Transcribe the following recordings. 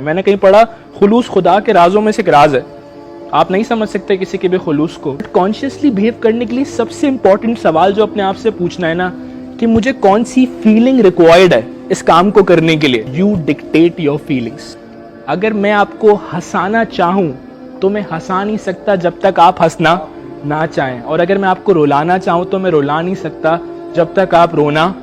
मैंने कहीं पढ़ा खुलूस खुदा के राजों में से एक राज है। आप नहीं समझ सकते किसी के भी खुलूस को। कॉन्शियसली बिहेव करने के लिए सबसे इंपॉर्टेंट सवाल जो अपने आप से पूछना है ना, कि मुझे कौन सी फीलिंग रिक्वायर्ड है इस काम को करने के लिए। You dictate your feelings. अगर मैं आपको हंसाना चाहूं तो मैं हंसा नहीं सकता जब तक आप हंसना ना चाहें, और अगर मैं आपको रुलाना चाहूं तो मैं रुला नहीं सकता जब तक आप रोना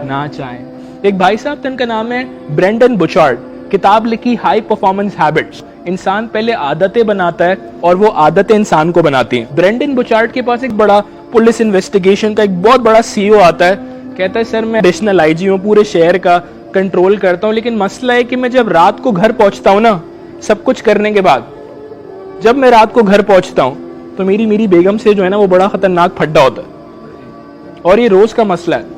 ना चाहें। एक भाई साहब थे, उनका नाम है ब्रेंडन बुचार्ड। किताब लिखी हाई परफॉर्मेंस हैबिट्स। इंसान पहले आदतें बनाता है और वो आदतें इंसान को बनाती हैं। ब्रेंडन बुचार्ड के पास एक बड़ा पुलिस इन्वेस्टिगेशन का एक बहुत बड़ा सीईओ आता है। कहता है सर मैं एडिशनल आईजी हूँ, पूरे शहर का कंट्रोल करता हूँ, लेकिन मसला है कि मैं जब रात को घर पहुंचता हूँ ना, सब कुछ करने के बाद जब मैं रात को घर पहुंचता हूँ तो मेरी बेगम से जो है ना वो बड़ा खतरनाक फड्डा होता है। और ये रोज का मसला है।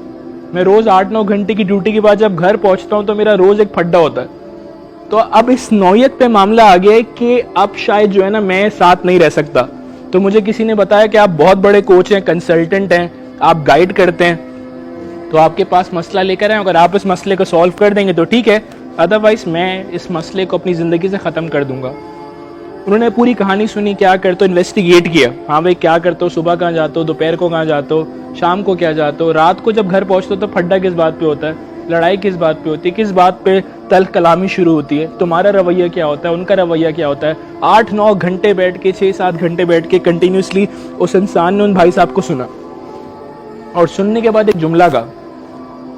मैं रोज 8-9 घंटे की ड्यूटी के बाद जब घर पहुंचता हूं तो मेरा रोज एक फड्डा होता है। तो अब इस नौयत पे मामला आ गया है कि अब शायद जो है ना मैं साथ नहीं रह सकता। तो मुझे किसी ने बताया कि आप बहुत बड़े कोच हैं, कंसल्टेंट हैं, आप गाइड करते हैं, तो आपके पास मसला लेकर आए, अगर आप इस मसले को सॉल्व कर देंगे तो ठीक है, अदरवाइज मैं इस मसले को अपनी जिंदगी से खत्म कर दूंगा। उन्होंने पूरी कहानी सुनी, क्या करते हो, इन्वेस्टिगेट किया। हाँ भाई क्या करते हो, सुबह कहाँ जाते हो, दोपहर को कहाँ जाते हो, शाम को क्या जाते हो, रात को जब घर पहुंचते हो तो फड्डा किस बात पे होता है, लड़ाई किस बात पे होती है, किस बात पे तल्ख कलामी शुरू होती है, तुम्हारा रवैया क्या होता है, उनका रवैया क्या होता है। 8-9 घंटे बैठ के, 6-7 घंटे बैठ के कंटिन्यूसली उस इंसान ने उन भाई साहब को सुना, और सुनने के बाद एक जुमला का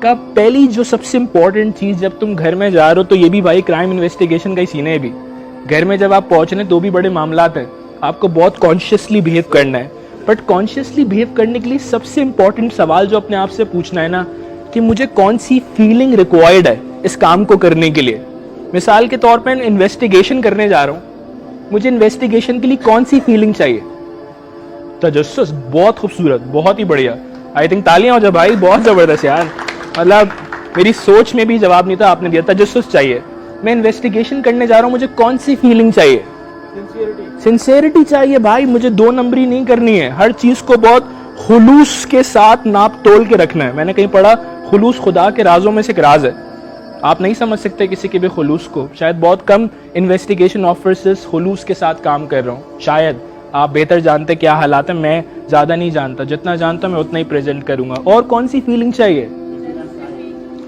पहली जो सबसे इंपॉर्टेंट चीज, जब तुम घर में जा रहे हो, तो ये भी भाई क्राइम इन्वेस्टिगेशन का ही सीन है भी, घर में जब आप पहुंच रहे तो भी बड़े मामलात हैं, आपको बहुत कॉन्शियसली बिहेव करना है। बट कॉन्शियसली बिहेव करने के लिए सबसे इंपॉर्टेंट सवाल जो अपने आप से पूछना है ना, कि मुझे कौन सी फीलिंग रिक्वायर्ड है इस काम को करने के लिए। मिसाल के तौर पर इन्वेस्टिगेशन करने जा रहा हूं, मुझे इन्वेस्टिगेशन के लिए कौन सी फीलिंग चाहिए। तजस्सुस, बहुत खूबसूरत, बहुत ही बढ़िया, आई थिंक तालियां हो जाए भाई, बहुत जबरदस्त यार, मतलब मेरी सोच में भी जवाब नहीं था, आपने दिया। तजस्सुस चाहिए, मैं इन्वेस्टिगेशन करने जा रहा हूं, मुझे कौन सी फीलिंग चाहिए, सिंसियरिटी चाहिए भाई, मुझे 2 नंबरी नहीं करनी है, हर चीज को बहुत खुलूस के साथ नाप तोल के रखना है। मैंने कहीं पढ़ा खुलूस खुदा के राजों में से एक राज है। आप नहीं समझ सकते किसी के भी खुलूस को। शायद बहुत कम इन्वेस्टिगेशन ऑफिसर्स खुलूस के साथ काम कर रहा हूँ, शायद आप बेहतर जानते क्या हालात है, मैं ज्यादा नहीं जानता, जितना जानता मैं उतना ही प्रेजेंट करूंगा। और कौन सी फीलिंग चाहिए,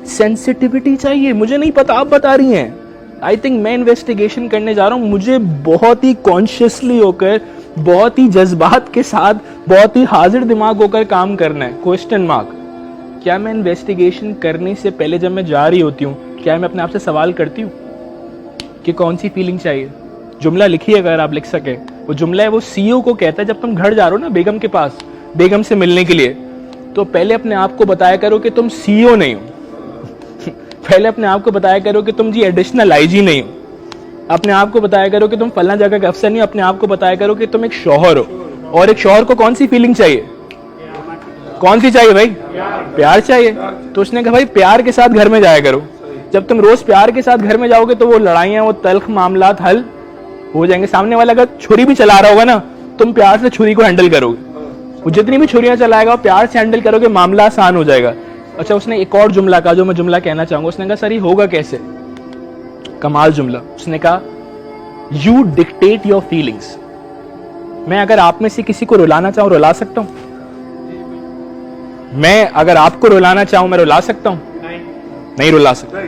सेंसिटिविटी चाहिए, मुझे नहीं पता, आप बता रही हैं। आई थिंक मैं इन्वेस्टिगेशन करने जा रहा हूं, मुझे बहुत ही कॉन्शियसली होकर, बहुत ही जज्बात के साथ, बहुत ही हाजिर दिमाग होकर काम करना है। Question mark. क्या मैं इन्वेस्टिगेशन करने से पहले जब मैं जा रही होती हूँ, क्या मैं अपने आप से सवाल करती हूँ कि कौन सी फीलिंग चाहिए। जुमला लिखिए अगर आप लिख सके। वो जुमला है, वो सीईओ को कहता है, जब तुम घर जा रहे हो ना बेगम के पास, बेगम से मिलने के लिए, तो पहले अपने आप को बताया करो कि तुम सीईओ नहीं हो। पहले अपने आप को बताया करो कि तुम जी एडिशनल आईजी नहीं हो। अपने आप को बताया करो कि तुम फलना जगह के अफसर नहीं हो। अपने आप को बताया करो कि तुम एक शौहर हो। और एक शौहर को कौन सी फीलिंग चाहिए, कौन सी चाहिए भाई, प्यार चाहिए। तो उसने कहा भाई प्यार के साथ घर में जाया करो। जब तुम रोज प्यार के साथ घर में जाओगे तो वो लड़ाइयां, वो तल्ख मामलात हल हो जाएंगे। सामने वाला अगर छुरी भी चला रहा होगा ना, तुम प्यार से छुरी को हैंडल करोगे। वो जितनी भी छुरियां चलाएगा प्यार से हैंडल करोगे, मामला आसान हो जाएगा। अच्छा, उसने एक और जुमला कहा जो मैं जुमला कहना चाहूंगा। उसने कहा सर ये होगा कैसे, कमाल जुमला। उसने कहा यू डिक्टेट योर फीलिंग्स। मैं अगर आप में से किसी को रुलाना चाहूं, रुला सकता हूं। मैं अगर आपको रुलाना चाहूं, मैं रुला सकता हूं? नहीं रुला सकता।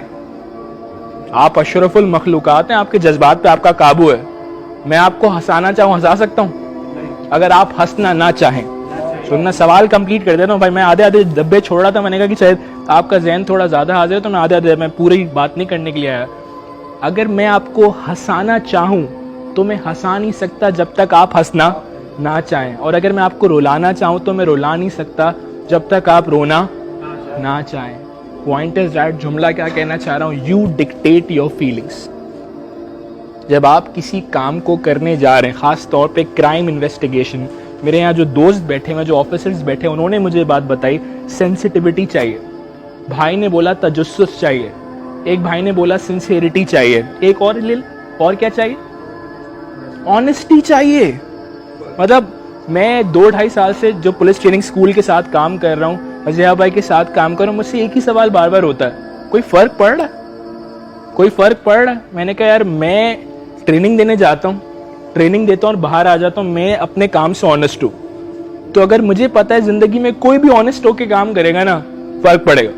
आप अशरफुल मखलूकात हैं, आपके जज्बात पे आपका काबू है। मैं आपको हंसाना चाहूं, हंसा सकता हूं अगर आप हंसना ना चाहें। सुनना, सवाल कंप्लीट कर देता हूं भाई। मैं आधे डब्बे छोड़ रहा था, मैंने कहा कि शायद आपका जहन थोड़ा ज्यादा हाजिर है, तो मैं आधे मैं पूरी बात नहीं करने के लिए आया। अगर मैं आपको हंसाना चाहूं तो मैं हंसा नहीं सकता जब तक आप हंसना ना चाहें, और अगर मैं आपको रुलाना चाहूं तो मैं रुला नहीं सकता जब तक आप रोना ना चाहें। पॉइंट इज दैट, जुमला क्या कहना चाह रहा हूं, यू डिक्टेट योर फीलिंग्स। जब आप किसी काम को करने जा रहे हैं, खास तौर पे क्राइम इन्वेस्टिगेशन, मेरे यहाँ जो दोस्त बैठे हुए, जो ऑफिसर्स बैठे, उन्होंने मुझे बात बताई, सेंसिटिविटी चाहिए। भाई ने बोला तजस्सुस चाहिए, एक भाई ने बोला सिंसियरिटी चाहिए, एक और क्या चाहिए, ऑनेस्टी चाहिए। मतलब मैं 2-2.5 साल से जो पुलिस ट्रेनिंग स्कूल के साथ काम कर रहा हूँ, अजय भाई के साथ काम कर रहा हूँ, मुझसे एक ही सवाल बार बार होता है, कोई फर्क पड़ रहा है? कोई फर्क पड़ रहा है? मैंने कहा यार मैं ट्रेनिंग देने जाता हूँ, ट्रेनिंग देता हूँ और बाहर आ जाता हूँ, मैं अपने काम से ऑनेस्ट हूँ। तो अगर मुझे पता है जिंदगी में कोई भी ऑनेस्ट होके काम करेगा ना, फर्क पड़ेगा।